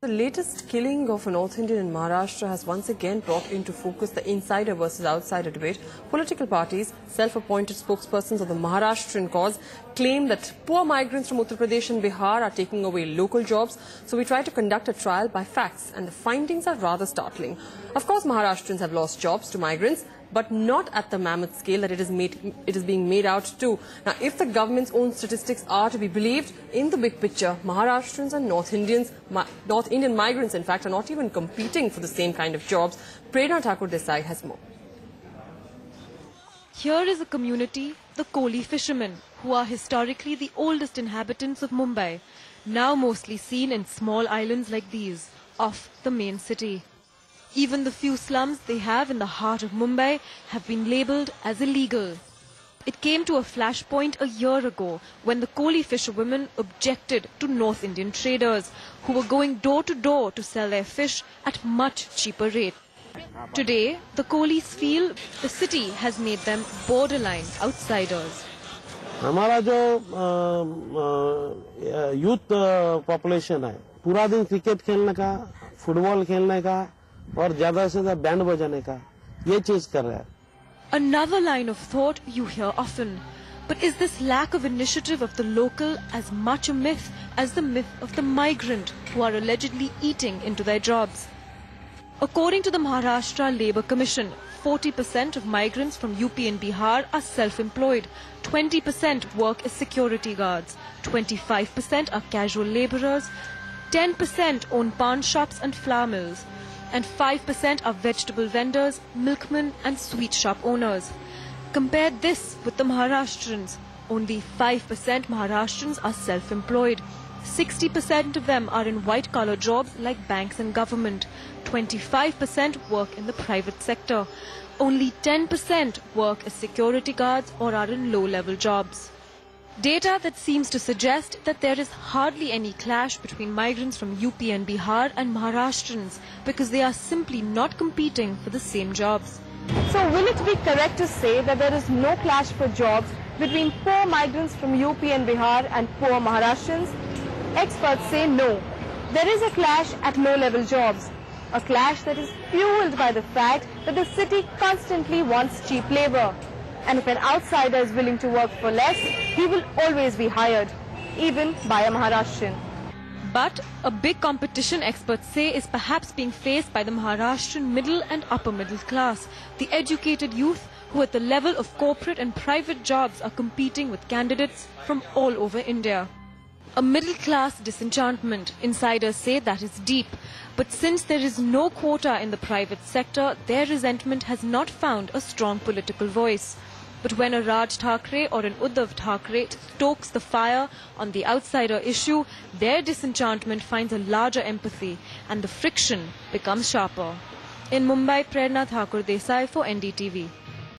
The latest killing of a North Indian in Maharashtra has once again brought into focus the insider versus outsider debate. Political parties, self-appointed spokespersons of the Maharashtrian cause, claim that poor migrants from Uttar Pradesh and Bihar are taking away local jobs. So we try to conduct a trial by facts, and the findings are rather startling. Of course, Maharashtrians have lost jobs to migrants, but not at the mammoth scale that it is being made out to. Now, if the government's own statistics are to be believed, in the big picture, Maharashtrians and North Indian migrants, in fact, are not even competing for the same kind of jobs. Prerna Thakur-Desai has more. Here is a community, the Koli fishermen, who are historically the oldest inhabitants of Mumbai, now mostly seen in small islands like these, off the main city. Even the few slums they have in the heart of Mumbai have been labelled as illegal. It came to a flashpoint a year ago when the Koli fisherwomen objected to North Indian traders who were going door to door to sell their fish at much cheaper rate. Today, the Kolis feel the city has made them borderline outsiders. हमारा जो youth population है पूरा दिन cricket खेलने का, football खेलने का और ज्यादा से ज्यादा बैंड बजाने का ये चीज कर रहा है. Another line of thought you hear often. But is this lack of initiative of the local as much a myth as the myth of the migrant who are allegedly eating into their jobs? According to the Maharashtra Labour Commission, 40% of migrants from UP and Bihar are self-employed, 20% work as security guards, 25% are casual labourers, 10% own pawn shops and flour mills, and 5% are vegetable vendors, milkmen and sweet shop owners. Compare this with the Maharashtrians. Only 5% Maharashtrians are self-employed. 60% of them are in white-collar jobs like banks and government. 25% work in the private sector. Only 10% work as security guards or are in low-level jobs. Data that seems to suggest that there is hardly any clash between migrants from UP and Bihar and Maharashtrians because they are simply not competing for the same jobs. So will it be correct to say that there is no clash for jobs between poor migrants from UP and Bihar and poor Maharashtrians? Experts say no. There is a clash at low-level jobs. A clash that is fueled by the fact that the city constantly wants cheap labour. And if an outsider is willing to work for less, he will always be hired, even by a Maharashtrian. But a big competition, experts say, is perhaps being faced by the Maharashtrian middle and upper middle class, the educated youth who at the level of corporate and private jobs are competing with candidates from all over India. A middle-class disenchantment, insiders say, that is deep. But since there is no quota in the private sector, their resentment has not found a strong political voice. But when a Raj Thackeray or an Uddhav Thackeray stokes the fire on the outsider issue, their disenchantment finds a larger empathy and the friction becomes sharper. In Mumbai, Prerna Thakur-Desai for NDTV.